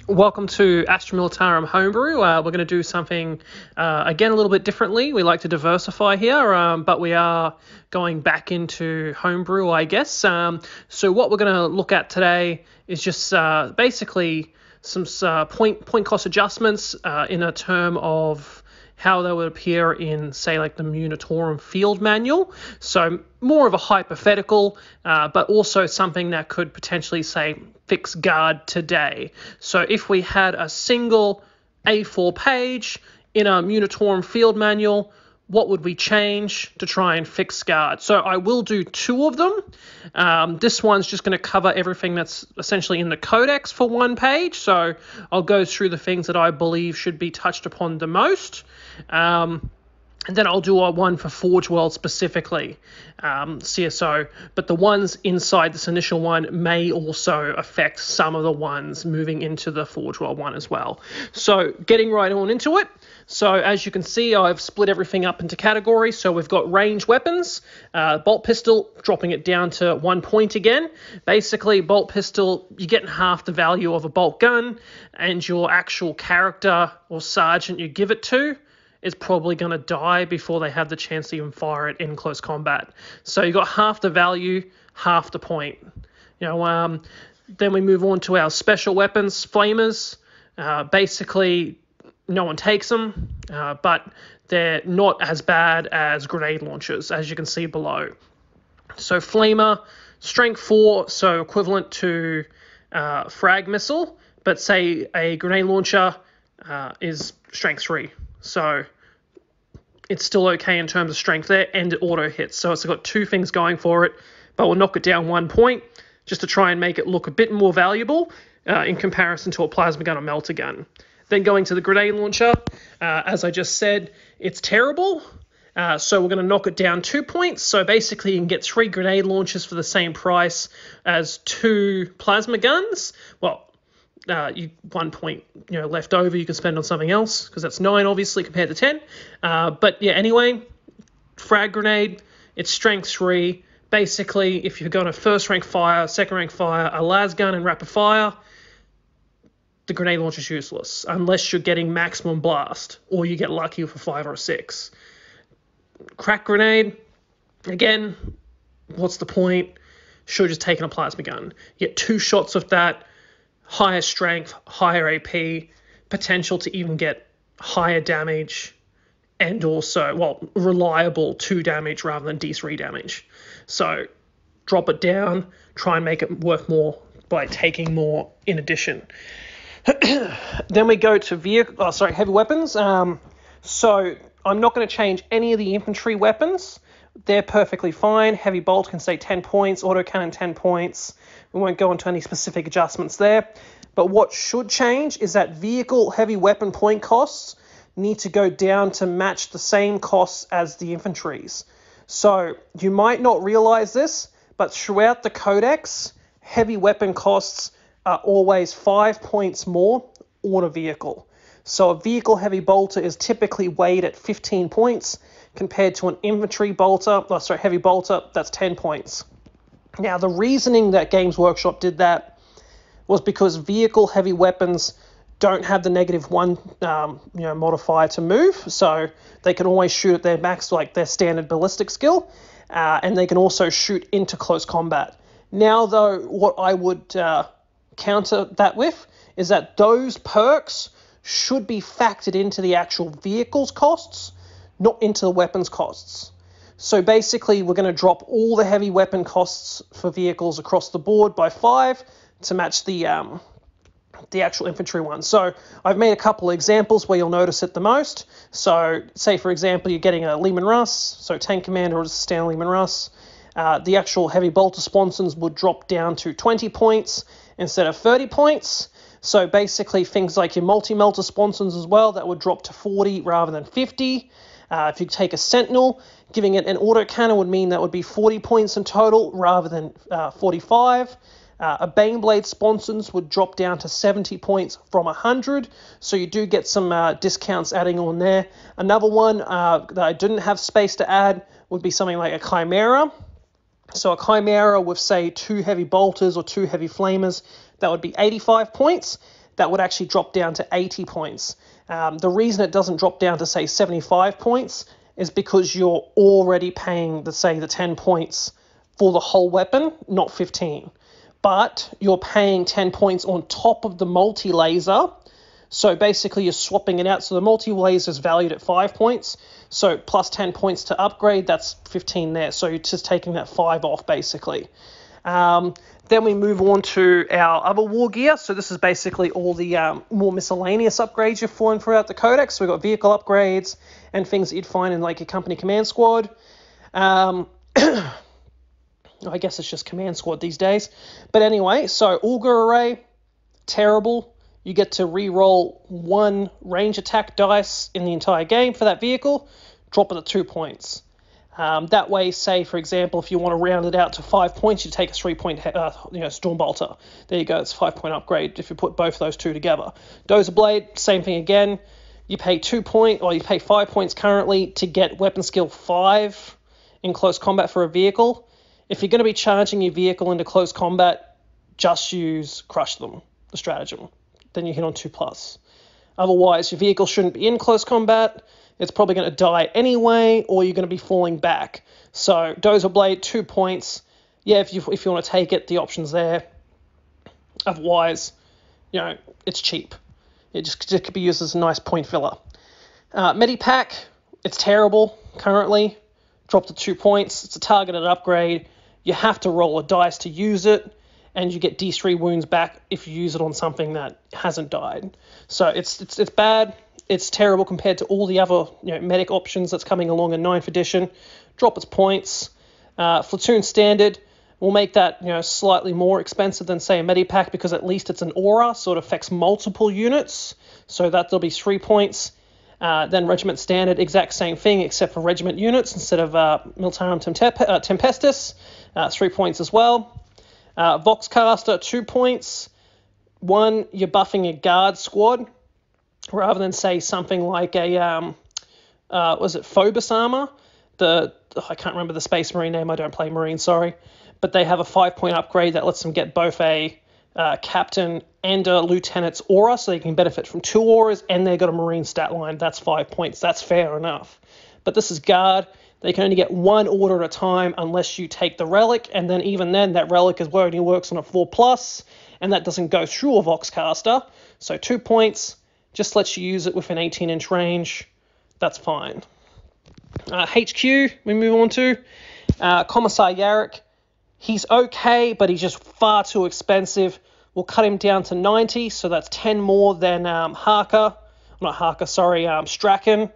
Welcome to Astra Militarum Homebrew. We're going to do something, again, a little bit differently. We like to diversify here, but we are going back into homebrew, I guess. So what we're going to look at today is just basically some point cost adjustments in a term of how they would appear in, say, like the Munitorum Field Manual. So more of a hypothetical, but also something that could potentially, say, fix guard today. So if we had a single A4 page in a Munitorum Field Manual, what would we change to try and fix guard? So I will do two of them. This one's just going to cover everything that's essentially in the codex for one page. So I'll go through the things that I believe should be touched upon the most. And then I'll do a one for Forge World specifically, CSO. But the ones inside this initial one may also affect some of the ones moving into the Forge World one as well. So getting right on into it. So as you can see, I've split everything up into categories. So we've got range weapons, bolt pistol, dropping it down to 1 point again. Basically, bolt pistol, you're getting half the value of a bolt gun, and your actual character or sergeant you give it to is probably going to die before they have the chance to even fire it in close combat. So you got half the value, half the point. Then we move on to our special weapons, flamers. Basically, no one takes them, but they're not as bad as grenade launchers, as you can see below. So flamer, strength 4, so equivalent to frag missile, but say a grenade launcher is strength 3. So it's still okay in terms of strength there, and it auto hits. So it's got two things going for it, but we'll knock it down 1 point just to try and make it look a bit more valuable in comparison to a plasma gun or melter gun. Then going to the grenade launcher, as I just said, it's terrible. So we're going to knock it down 2 points. So basically you can get 3 grenade launchers for the same price as 2 plasma guns. Well, 1 point left over you can spend on something else, because that's 9 obviously compared to 10. But yeah, anyway, frag grenade, it's strength 3. Basically, if you're going to first rank fire, second rank fire, a las gun and rapid fire, the grenade launcher is useless unless you're getting maximum blast or you get lucky with a 5 or a 6. Crack grenade, again, what's the point? Should have just taken a plasma gun. You get 2 shots of that. Higher strength, higher AP, potential to even get higher damage, and also, reliable 2 damage rather than D3 damage. So drop it down, try and make it worth more by taking more in addition. Then we go to heavy weapons. So I'm not going to change any of the infantry weapons. They're perfectly fine. Heavy bolt can stay 10 points, autocannon 10 points. We won't go into any specific adjustments there. But what should change is that vehicle heavy weapon point costs need to go down to match the same costs as the infantry's. So you might not realize this, but throughout the codex, heavy weapon costs are always 5 points more on a vehicle. So a vehicle heavy bolter is typically weighed at 15 points compared to an infantry heavy bolter, that's 10 points. Now, the reasoning that Games Workshop did that was because vehicle heavy weapons don't have the -1 modifier to move, so they can always shoot at their max, like their standard ballistic skill, and they can also shoot into close combat. Now, though, what I would counter that with is that those perks should be factored into the actual vehicle's costs, not into the weapons costs. So basically, we're going to drop all the heavy weapon costs for vehicles across the board by 5 to match the actual infantry one. So I've made a couple of examples where you'll notice it the most. So say, for example, you're getting a Lehman Russ, so tank commander or just a standard Lehman Russ. The actual heavy bolter sponsons would drop down to 20 points instead of 30 points. So basically, things like your multi-melter sponsons as well, that would drop to 40 rather than 50. If you take a Sentinel, giving it an autocannon would mean that would be 40 points in total rather than 45. A Baneblade sponsons would drop down to 70 points from 100, so you do get some discounts adding on there. Another one that I didn't have space to add would be something like a Chimera. So a Chimera with, say, 2 heavy bolters or 2 heavy flamers, that would be 85 points. that would actually drop down to 80 points. The reason it doesn't drop down to, say, 75 points is because you're already paying, the 10 points for the whole weapon, not 15. But you're paying 10 points on top of the multi-laser. So basically you're swapping it out. So the multi-laser is valued at 5 points. So plus 10 points to upgrade, that's 15 there. So you're just taking that 5 off, basically. Then we move on to our other war gear. So this is basically all the more miscellaneous upgrades you've fallen throughout the codex. So we've got vehicle upgrades and things that you'd find in like your company command squad. I guess it's just command squad these days. But anyway, so auger array, terrible. You get to re-roll 1 range attack dice in the entire game for that vehicle, drop it at 2 points. That way, say, for example, if you want to round it out to 5 points, you take a 3-point Stormbolter. There you go, it's a 5-point upgrade if you put both those two together. Dozer Blade, same thing again. You pay 2 points, or you pay 5 points currently to get weapon skill 5 in close combat for a vehicle. If you're going to be charging your vehicle into close combat, just use Crush Them, the stratagem. Then you hit on 2+. Otherwise, your vehicle shouldn't be in close combat. It's probably going to die anyway, or you're going to be falling back. So, Dozer Blade, 2 points. Yeah, if you want to take it, the option's there. Otherwise, it's cheap. It just could be used as a nice point filler. Medipack, it's terrible currently. Dropped to 2 points. It's a targeted upgrade. You have to roll a dice to use it, and you get D3 wounds back if you use it on something that hasn't died. So it's bad. It's terrible compared to all the other medic options that's coming along in 9th edition. Drop its points. Platoon Standard will make that slightly more expensive than, say, a Medipack, because at least it's an aura, so it affects multiple units. So that'll be 3 points. Then Regiment Standard, exact same thing, except for regiment units instead of Militarum Tempestus. 3 points as well. Voxcaster, 2 points. 1, you're buffing a guard squad, rather than, say, something like a, was it Phobos armor? I can't remember the Space Marine name. I don't play Marine, sorry. But they have a 5-point upgrade that lets them get both a captain and a lieutenant's aura, so they can benefit from 2 auras, and they've got a Marine stat line. That's 5 points. That's fair enough. But this is guard. They can only get 1 order at a time unless you take the relic, and then even then, that relic only works on a 4+, and that doesn't go through a Voxcaster. So 2 points. Just lets you use it within 18-inch range. That's fine. HQ, we move on to. Commissar Yarrick. He's okay, but he's just far too expensive. We'll cut him down to 90, so that's 10 more than Strachan.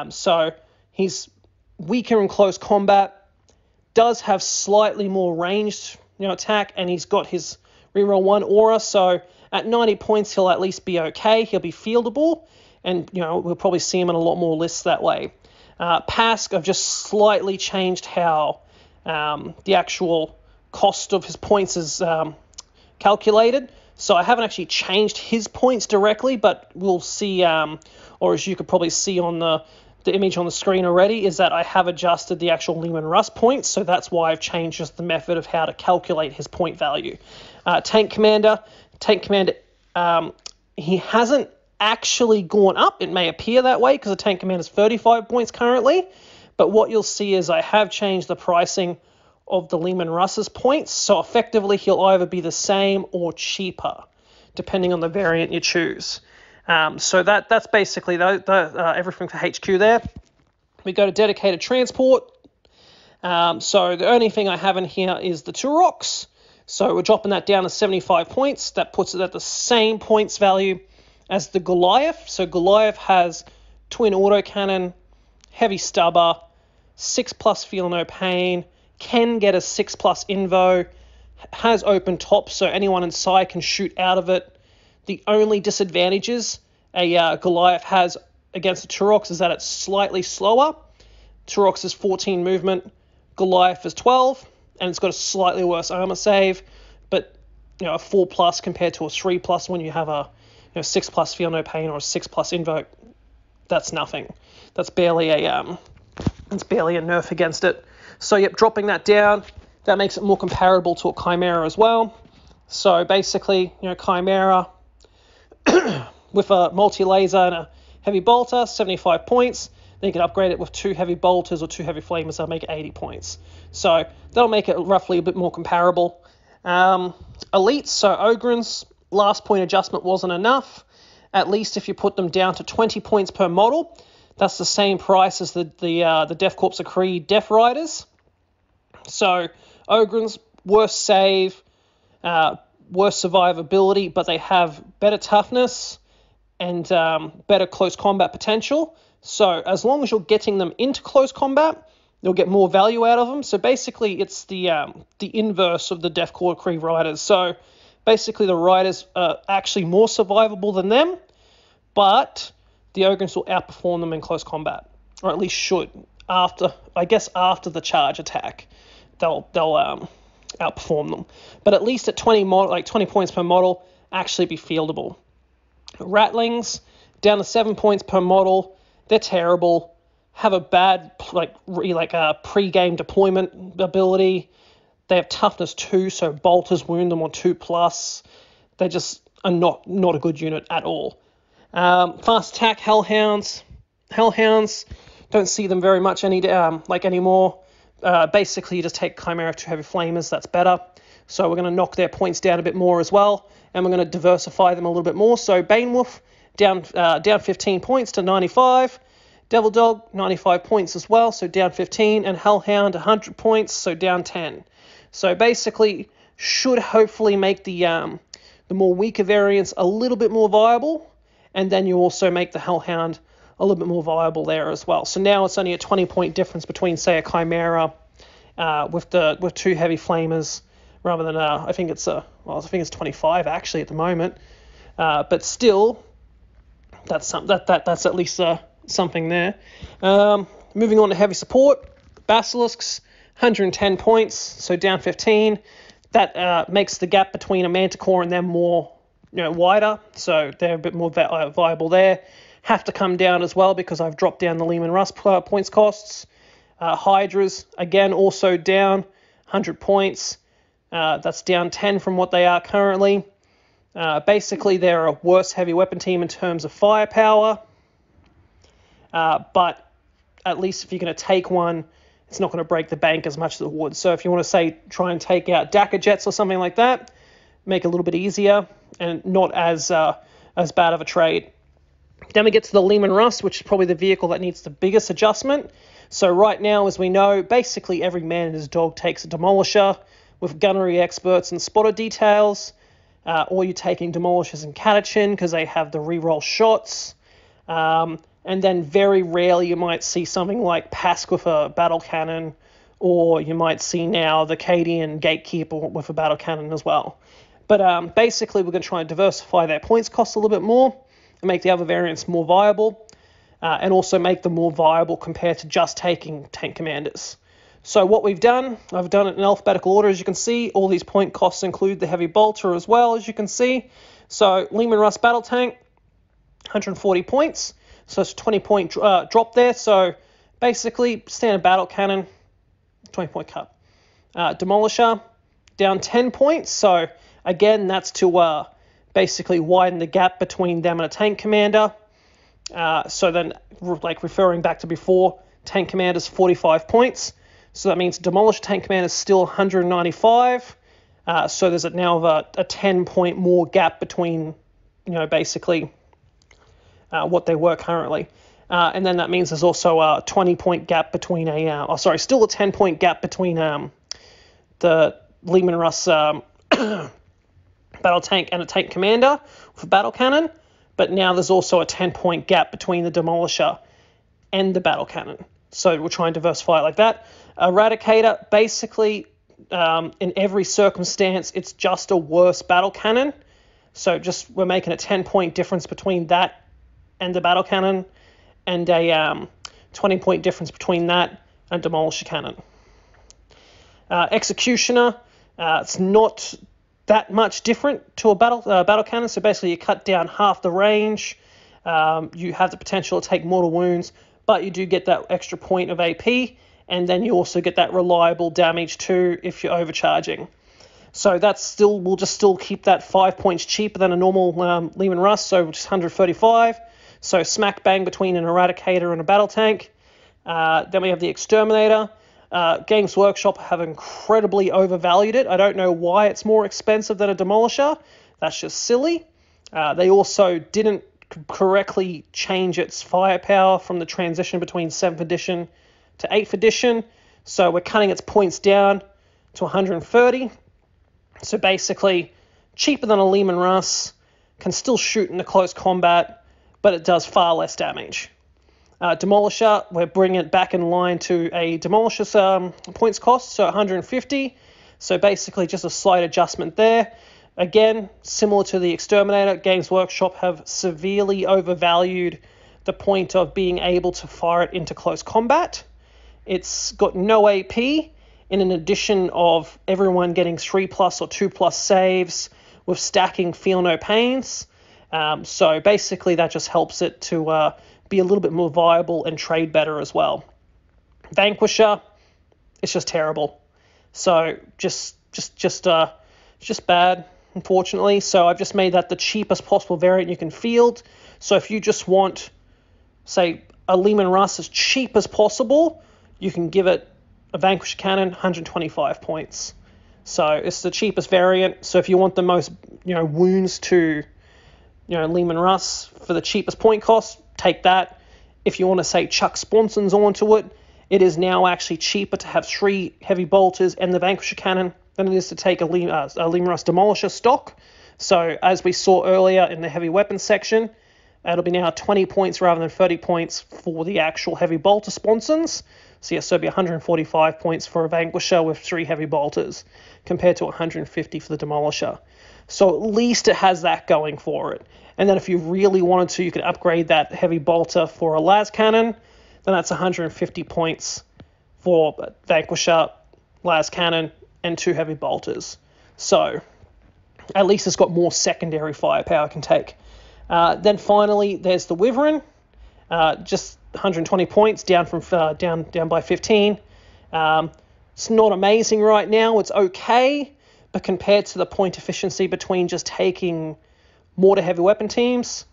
So he's weaker in close combat. Does have slightly more ranged attack, and he's got his reroll 1 aura, so at 90 points, he'll at least be okay. He'll be fieldable, and we'll probably see him in a lot more lists that way. Pask, I've just slightly changed how the actual cost of his points is calculated. So I haven't actually changed his points directly, but we'll see, or as you could probably see on the image on the screen already, is that I have adjusted the actual Lehman Russ points. So that's why I've changed just the method of how to calculate his point value. Tank Commander, he hasn't actually gone up. It may appear that way because the Tank Commander is 35 points currently, but what you'll see is I have changed the pricing of the Lehman Russ's points, so effectively he'll either be the same or cheaper, depending on the variant you choose. So that's basically everything for HQ there. We go to dedicated transport. So the only thing I have in here is the Turoks. So we're dropping that down to 75 points. That puts it at the same points value as the Goliath. So Goliath has twin autocannon, heavy stubber, 6+ feel no pain, can get a 6+ invo, has open top, so anyone inside can shoot out of it. The only disadvantages a Goliath has against the Turoks is that it's slightly slower. Turoks is 14 movement, Goliath is 12, and it's got a slightly worse armor save, but a 4+ compared to a 3+ when you have a 6+ feel no pain or a 6+ invoke. That's nothing. That's barely a nerf against it. So yep, dropping that down, that makes it more comparable to a Chimera as well. So basically, Chimera, with a multi-laser and a heavy bolter, 75 points. Then you can upgrade it with 2 heavy bolters or 2 heavy flamers. That'll make it 80 points. So that'll make it roughly a bit more comparable. Elites, so Ogryns, last point adjustment wasn't enough. At least if you put them down to 20 points per model, that's the same price as the Death Corps of Kree Death Riders. So Ogryns, worse save, worse survivability, but they have better toughness and better close combat potential. So as long as you're getting them into close combat, you'll get more value out of them. So basically, it's the inverse of the Death Corps Kree Riders. So basically, the Riders are actually more survivable than them, but the Ogryns will outperform them in close combat, or at least should. After the charge attack, they'll outperform them. But at least at 20 points per model, actually be fieldable. Ratlings, down to 7 points per model. They're terrible. Have a bad pre-game deployment ability. They have toughness 2, so bolters wound them on 2+. They just are not a good unit at all. Fast attack Hellhounds. Hellhounds, don't see them very much anymore. Basically, you just take Chimera 2 heavy flamers. That's better. So we're going to knock their points down a bit more as well, and we're going to diversify them a little bit more. So Banewolf down 15 points to 95. Devil Dog 95 points as well, so down 15, and Hellhound 100 points, so down 10. So basically, should hopefully make the more weaker variants a little bit more viable, and then you also make the Hellhound a little bit more viable there as well. So now it's only a 20-point difference between, say, a Chimera with 2 heavy flamers, rather than I think it's 25 actually at the moment. But still, that's at least something there. Moving on to heavy support, Basilisks, 110 points, so down 15. That makes the gap between a Manticore and them more wider, so they're a bit more viable there. Have to come down as well because I've dropped down the Leman Russ points costs. Hydras, again, also down 100 points. That's down 10 from what they are currently. Basically, they're a worse heavy weapon team in terms of firepower. But at least if you're going to take one, it's not going to break the bank as much as it would. So if you want to, say, try and take out Dakka Jets or something like that, make it a little bit easier and not as bad of a trade. Then we get to the Leman Russ, which is probably the vehicle that needs the biggest adjustment. So right now, as we know, basically every man and his dog takes a Demolisher with gunnery experts and spotter details, or you're taking Demolishers and Catachin because they have the reroll shots. And then very rarely you might see something like Pask with a battle cannon, or you might see now the Cadian Gatekeeper with a battle cannon as well. But basically we're going to try and diversify their points cost a little bit more and make the other variants more viable, and also make them more viable compared to just taking tank commanders. So what I've done it in alphabetical order, as you can see. All these point costs include the heavy bolter as well, as you can see. So Leman Russ battle tank, 140 points. So it's a 20-point drop there. So basically, standard battle cannon, 20-point cut. Demolisher, down 10 points. So again, that's to basically widen the gap between them and a tank commander. So then, like referring back to before, tank commander's 45 points. So that means Demolisher tank commander is still 195. So there's now a 10-point more gap between, basically what they were currently. And then that means there's also a 20-point gap between still a 10-point gap between the Leman Russ battle tank and a tank commander with a battle cannon. But now there's also a 10-point gap between the Demolisher and the battle cannon. So we'll try and diversify it like that. Eradicator, basically, in every circumstance, it's just a worse battle cannon. So we're making a 10-point difference between that and the battle cannon, and a 20-point difference between that and Demolisher cannon. Executioner, it's not that much different to a battle cannon. So basically, you cut down half the range. You have the potential to take mortal wounds, but you do get that extra point of AP, and then you also get that reliable damage too if you're overcharging. So that's still, we'll just still keep that 5 points cheaper than a normal Leman Russ, so just 135. So smack bang between an Eradicator and a Battle Tank. Then we have the Exterminator. Games Workshop have incredibly overvalued it. I don't know why it's more expensive than a Demolisher. That's just silly. They also didn't correctly change its firepower from the transition between 7th edition to 8th edition. So we're cutting its points down to 130. So basically, cheaper than a Leman Russ, can still shoot in the close combat, but it does far less damage. Demolisher, we're bringing it back in line to a Demolisher's points cost, so 150. So basically just a slight adjustment there. Again, similar to the Exterminator, Games Workshop have severely overvalued the point of being able to fire it into close combat. It's got no AP, in an addition of everyone getting 3+ or 2+ saves with stacking Feel No Pains. So basically that just helps it to be a little bit more viable and trade better as well. Vanquisher, it's just terrible. So just bad, unfortunately. So I've just made that the cheapest possible variant you can field. So if you just want, say, a Leman Russ as cheap as possible, you can give it a Vanquisher cannon, 125 points. So it's the cheapest variant. So if you want the most, wounds to, Leman Russ for the cheapest point cost, take that. If you want to, say, chuck sponsons onto it, it is now actually cheaper to have 3 heavy bolters and the Vanquisher cannon than it is to take a Leman Russ Demolisher stock. So as we saw earlier in the heavy weapons section, it'll be now 20 points rather than 30 points for the actual heavy bolter sponsons. So yes, so it'll be 145 points for a Vanquisher with 3 heavy bolters compared to 150 for the Demolisher. So at least it has that going for it. And then if you really wanted to, you could upgrade that heavy bolter for a las cannon. Then that's 150 points for Vanquisher, las cannon, and 2 heavy bolters. So at least it's got more secondary firepower it can take. Then finally, there's the Wyvern. Just 120 points, down from down by 15. It's not amazing right now. It's okay, but compared to the point efficiency between just taking mortar heavy weapon teams,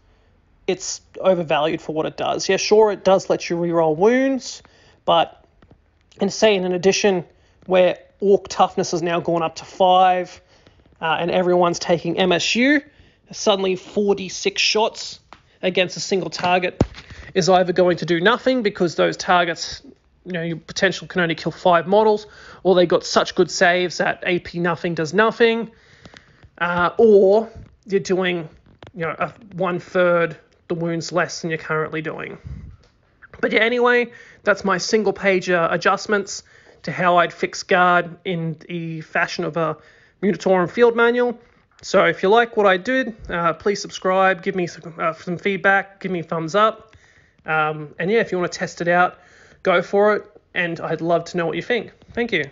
it's overvalued for what it does. Yeah, sure, it does let you reroll wounds, but in an edition where Orc toughness has now gone up to 5, and everyone's taking MSU, suddenly 46 shots against a single target is either going to do nothing because those targets, your potential can only kill 5 models, or they got such good saves that AP nothing does nothing, or you're doing, a 1/3 the wounds less than you're currently doing. But yeah, anyway, that's my single page adjustments to how I'd fix guard in the fashion of a Munitorum Field Manual. So if you like what I did, please subscribe, give me some feedback, give me a thumbs up. And yeah, if you want to test it out, go for it. And I'd love to know what you think. Thank you.